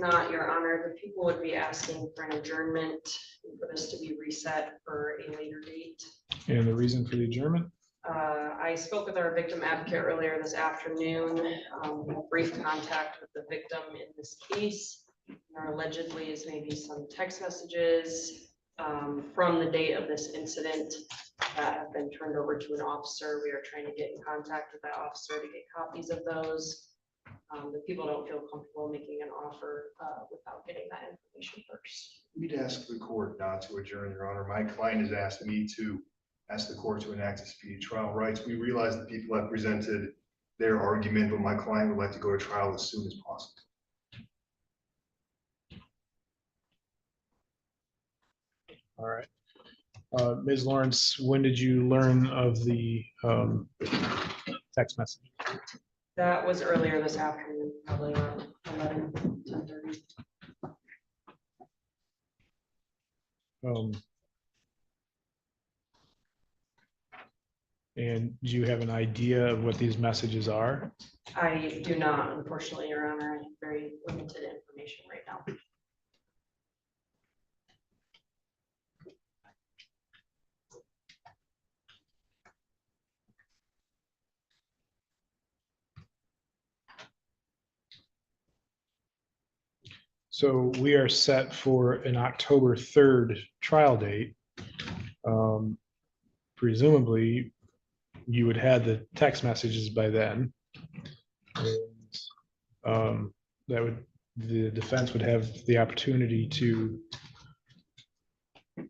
not, Your Honor. The people would be asking for an adjournment for this to be reset for a later date. And the reason for the adjournment? I spoke with our victim advocate earlier this afternoon. We had brief contact with the victim in this case. There allegedly is maybe some text messages from the date of this incident that have been turned over to an officer. We are trying to get in contact with that officer to get copies of those. The people don't feel comfortable making an offer without getting that information first. We'd ask the court not to adjourn, Your Honor. My client has asked me to ask the court to enact a speedy trial rights. We realize that people have presented their argument, but my client would like to go to trial as soon as possible. All right. Ms. Lawrence, when did you learn of the text message? That was earlier this afternoon, probably around 11, 10:30. And do you have an idea of what these messages are? I do not, unfortunately, Your Honor. I have very limited information right now. So we are set for an October 3rd trial date. Presumably, you would have the text messages by then. And, the defense would have the opportunity to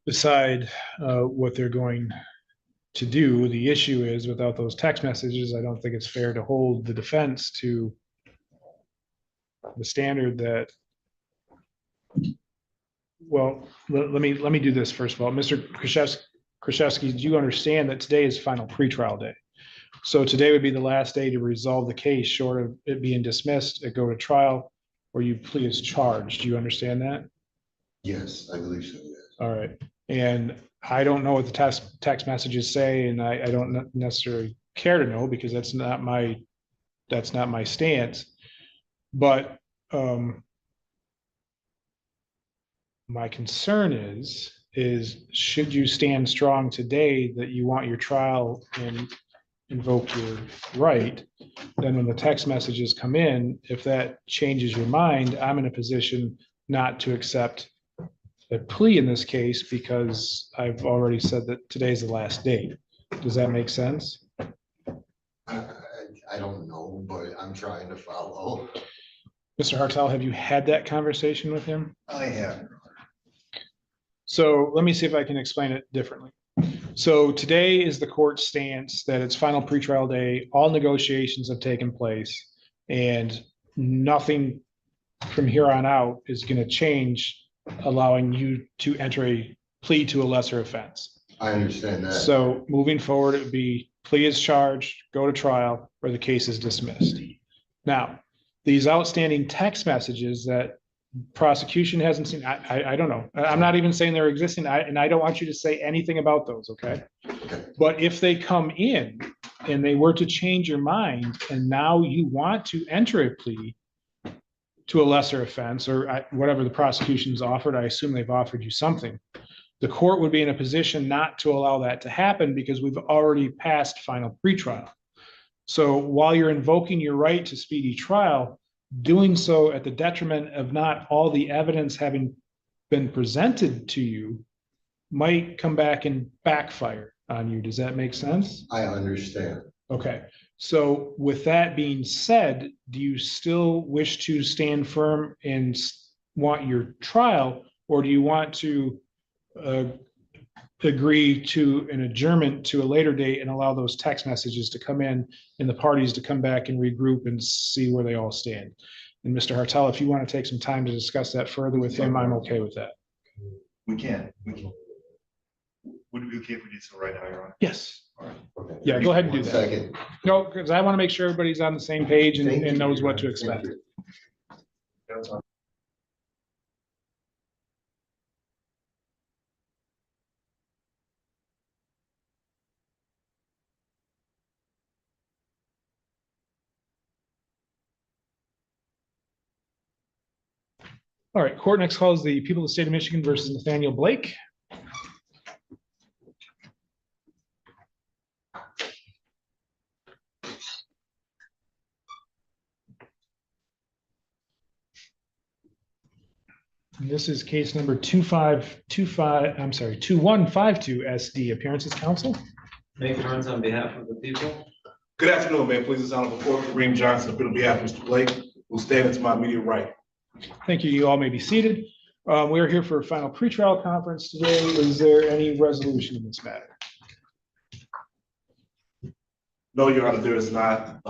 decide what they're going to do. The issue is, without those text messages, I don't think it's fair to hold the defense to the standard that. Well, let me do this first of all. Mr. Krzyzewski, do you understand that today is final pretrial day? So today would be the last day to resolve the case, short of it being dismissed, it go to trial, or you plea as charged. Do you understand that? Yes, I believe so, yes. All right. And I don't know what the text messages say, and I don't necessarily care to know because that's not my stance. But my concern is should you stand strong today that you want your trial and invoke your right, then when the text messages come in, if that changes your mind, I'm in a position not to accept a plea in this case because I've already said that today's the last date. Does that make sense? I don't know, but I'm trying to follow. Mr. Hartel, have you had that conversation with him? I have. So let me see if I can explain it differently. So today is the court's stance that it's final pretrial day, all negotiations have taken place, and nothing from here on out is going to change, allowing you to enter a plea to a lesser offense. I understand that. So moving forward, it would be plea is charged, go to trial, or the case is dismissed. Now, these outstanding text messages that prosecution hasn't seen, I don't know. I'm not even saying they're existing, and I don't want you to say anything about those, okay? But if they come in and they were to change your mind, and now you want to enter a plea to a lesser offense, or whatever the prosecution's offered, I assume they've offered you something, the court would be in a position not to allow that to happen because we've already passed final pretrial. So while you're invoking your right to speedy trial, doing so at the detriment of not all the evidence having been presented to you might come back and backfire on you. Does that make sense? I understand. Okay. So with that being said, do you still wish to stand firm and want your trial, or do you want to agree to an adjournment to a later date and allow those text messages to come in and the parties to come back and regroup and see where they all stand? And Mr. Hartel, if you want to take some time to discuss that further with him, I'm okay with that. We can. Would it be okay if we did so right now, Your Honor? Yes. All right. Okay. Yeah, go ahead and do One that. second. No, because I want to make sure everybody's on the same page Thank and you, knows Your what to Honor. expect. Thank you. That's all. All right, court next calls the people of the state of Michigan versus Nathaniel Blake. And this is case number 2152 SD. Appearances, counsel. Nate Carnes on behalf of the people. Good afternoon, man. Please, this honorable court, Kareem Johnson, on behalf of Mr. Blake, who stands to my immediate right. Thank you. You all may be seated. We are here for a final pretrial conference today. Is there any resolution in this matter? No, Your Honor, there is not.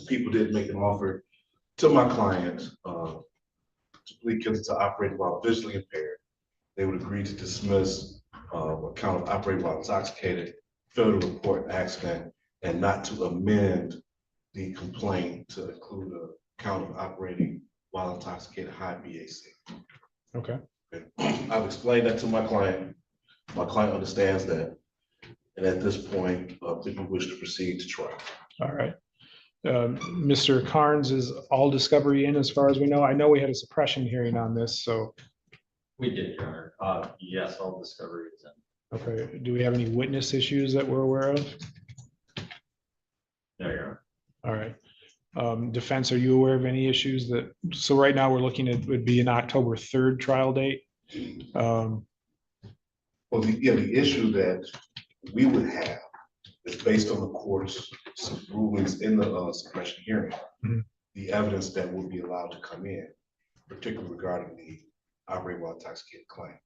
People did make an offer to my client to plead guilty to operating while visually impaired. They would agree to dismiss account of operating while intoxicated, failure to report an accident, and not to amend the complaint to include a count of operating while intoxicated high BAC. Okay. I've explained that to my client. My client understands that. And at this point, people wish to proceed to trial. All right. Mr. Carnes, is all discovery in as far as we know? I know we had a suppression hearing on this, so, We did, Your Honor. Yes, all discovery is in. okay. Do we have any witness issues that we're aware of? No, Your Honor. All right. Defense, are you aware of any issues that, so right now we're looking at, would be an October 3rd trial date? Well, the issue that we would have is based on the court's rulings in the suppression hearing, Mhm. the evidence that will be allowed to come in, particularly regarding the operating while intoxicated claims.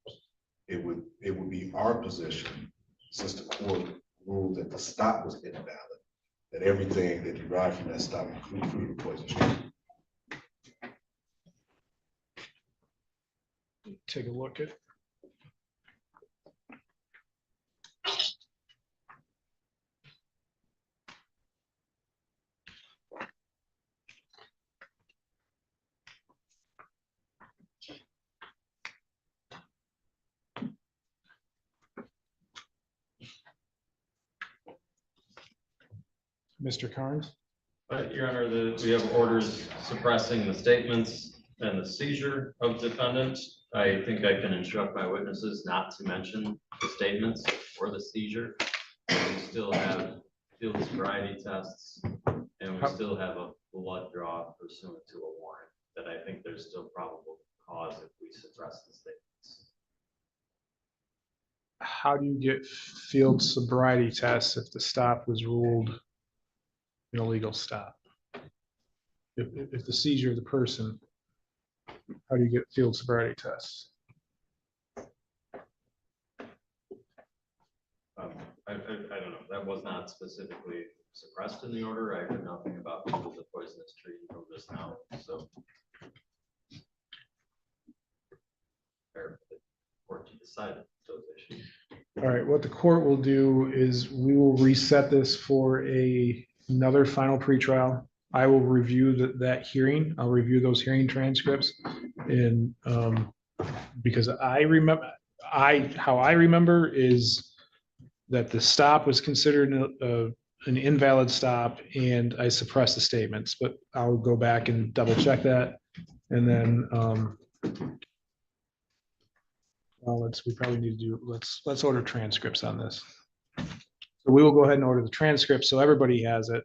It would be our position, since the court ruled that the stop was invalid, that everything that derived from that stop, including freedom of poison. Take a look at. Mr. Carnes? Your Honor, we have orders suppressing the statements and the seizure of defendant. I think I can instruct my witnesses not to mention the statements or the seizure. We still have field sobriety tests, and we still have a blood draw pursuant to a warrant that I think there's still probable cause if we suppress the statements. How do you get field sobriety tests if the stop was ruled an illegal stop? If the seizure of the person, how do you get field sobriety tests? I don't know. That was not specifically suppressed in the order. I heard nothing about the poisonous tree until just now, so. Fair for the court to decide those issues. All right, what the court will do is we will reset this for another final pretrial. I will review that hearing. I'll review those hearing transcripts. And because how I remember is that the stop was considered an invalid stop and I suppressed the statements, but I'll go back and double check that. And then we probably need to do, let's order transcripts on this. So we will go ahead and order the transcript so everybody has it.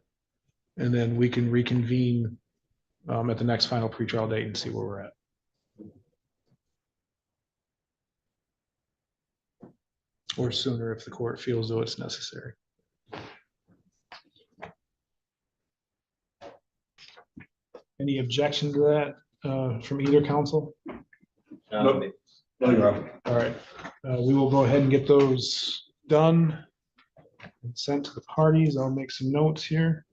And then we can reconvene at the next final pretrial date and see where we're at. Or sooner if the court feels though it's necessary. Any objection to that from either counsel? No, Your Honor. All right, we will go ahead and get those done and sent to the parties. I'll make some notes here.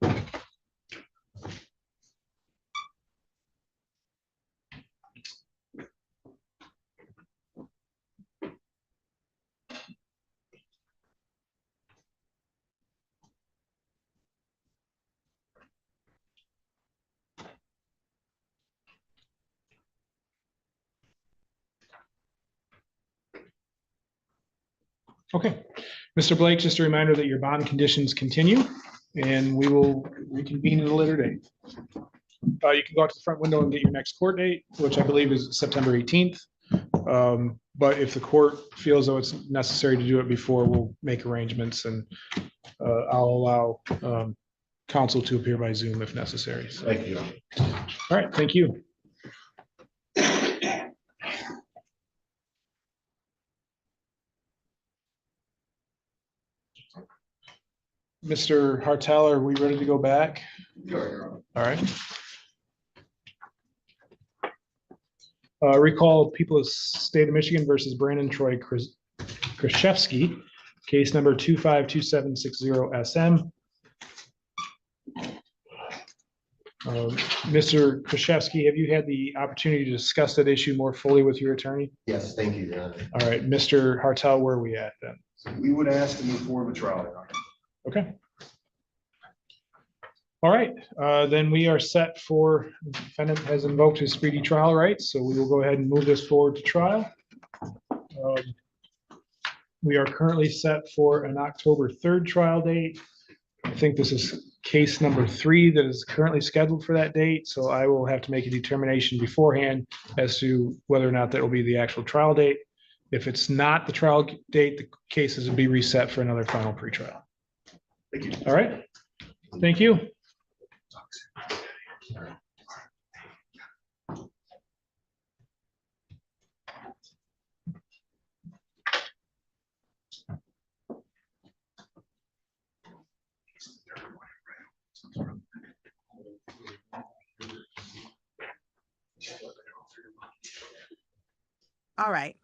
Okay, Mr. Blake, just a reminder that your bond conditions continue and we will reconvene at a later date. You can go out to the front window and get your next court date, which I believe is September 18th. But if the court feels though it's necessary to do it before, we'll make arrangements, and I'll allow counsel to appear by Zoom if necessary. So, Thank you. all right, thank you. Mr. Hartel, are we ready to go back? All right. Recall People of State of Michigan versus Brandon Troy Krzyzewski, case number 252760 SM. Mr. Krzyzewski, have you had the opportunity to discuss that issue more fully with your attorney? Yes, thank you, Your Honor. All right, Mr. Hartel, where are we at then? We would ask to move forward with trial, Your Honor. Okay. All right, then we are set for, the defendant has invoked his speedy trial rights, so we will go ahead and move this forward to trial. We are currently set for an October 3rd trial date. I think this is case number 3 that is currently scheduled for that date, so I will have to make a determination beforehand as to whether or not that will be the actual trial date. If it's not the trial date, the cases will be reset for another final pretrial. Thank you. All right, thank you. All right,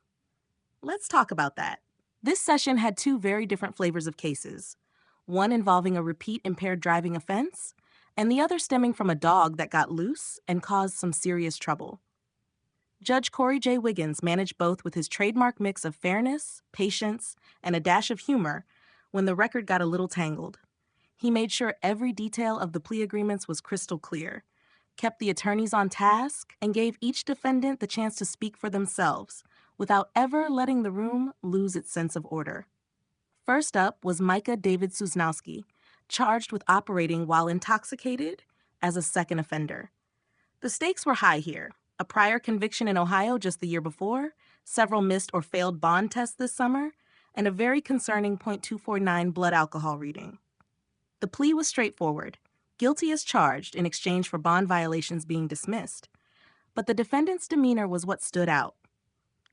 let's talk about that. This session had 2 very different flavors of cases, one involving a repeat impaired driving offense, and the other stemming from a dog that got loose and caused some serious trouble. Judge Corey J. Wiggins managed both with his trademark mix of fairness, patience, and a dash of humor when the record got a little tangled. He made sure every detail of the plea agreements was crystal clear, kept the attorneys on task, and gave each defendant the chance to speak for themselves without ever letting the room lose its sense of order. First up was Micah David Susnowski, charged with operating while intoxicated as a second offender. The stakes were high here. A prior conviction in Ohio just the year before, several missed or failed bond tests this summer, and a very concerning .249 blood alcohol reading. The plea was straightforward, guilty as charged in exchange for bond violations being dismissed. But the defendant's demeanor was what stood out.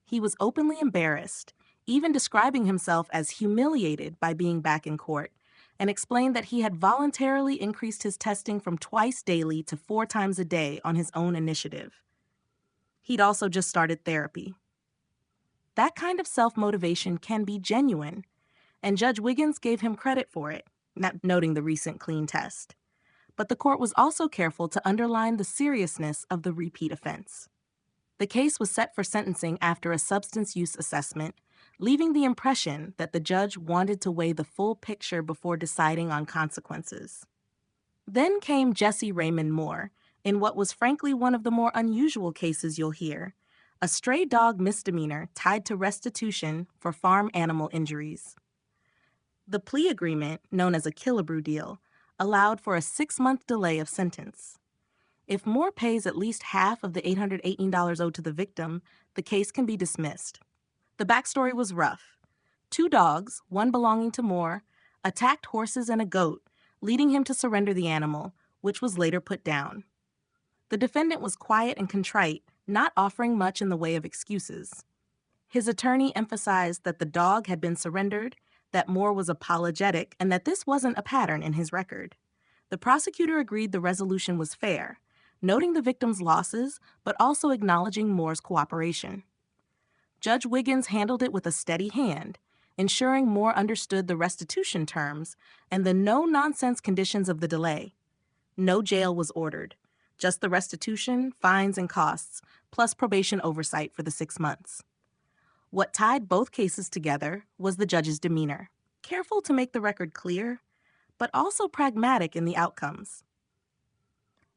He was openly embarrassed, even describing himself as humiliated by being back in court, and explained that he had voluntarily increased his testing from twice daily to 4 times a day on his own initiative. He'd also just started therapy. That kind of self-motivation can be genuine, and Judge Wiggins gave him credit for it, not noting the recent clean test. But the court was also careful to underline the seriousness of the repeat offense. The case was set for sentencing after a substance use assessment, leaving the impression that the judge wanted to weigh the full picture before deciding on consequences. Then came Jesse Raymond Moore, in what was frankly one of the more unusual cases you'll hear, a stray dog misdemeanor tied to restitution for farm animal injuries. The plea agreement, known as a Killebrew deal, allowed for a 6-month delay of sentence. If Moore pays at least half of the $818 owed to the victim, the case can be dismissed. The backstory was rough. 2 dogs, one belonging to Moore, attacked horses and a goat, leading him to surrender the animal, which was later put down. The defendant was quiet and contrite, not offering much in the way of excuses. His attorney emphasized that the dog had been surrendered, that Moore was apologetic, and that this wasn't a pattern in his record. The prosecutor agreed the resolution was fair, noting the victim's losses, but also acknowledging Moore's cooperation. Judge Wiggins handled it with a steady hand, ensuring Moore understood the restitution terms and the no-nonsense conditions of the delay. No jail was ordered, just the restitution, fines, and costs, plus probation oversight for the 6 months. What tied both cases together was the judge's demeanor, careful to make the record clear, but also pragmatic in the outcomes.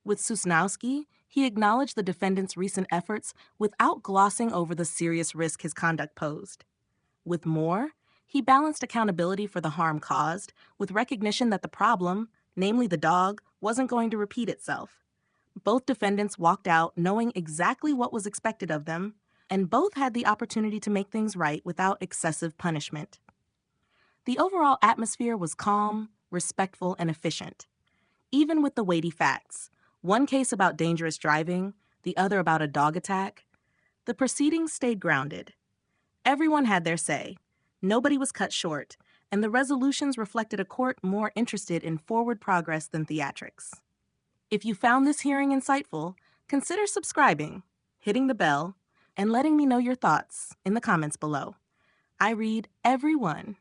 With Susnowski, he acknowledged the defendant's recent efforts without glossing over the serious risk his conduct posed. With Moore, he balanced accountability for the harm caused with recognition that the problem, namely the dog, wasn't going to repeat itself. Both defendants walked out knowing exactly what was expected of them, and both had the opportunity to make things right without excessive punishment. The overall atmosphere was calm, respectful, and efficient. Even with the weighty facts, one case about dangerous driving, the other about a dog attack, the proceedings stayed grounded. Everyone had their say, nobody was cut short, and the resolutions reflected a court more interested in forward progress than theatrics. If you found this hearing insightful, consider subscribing, hitting the bell, and letting me know your thoughts in the comments below. I read every one.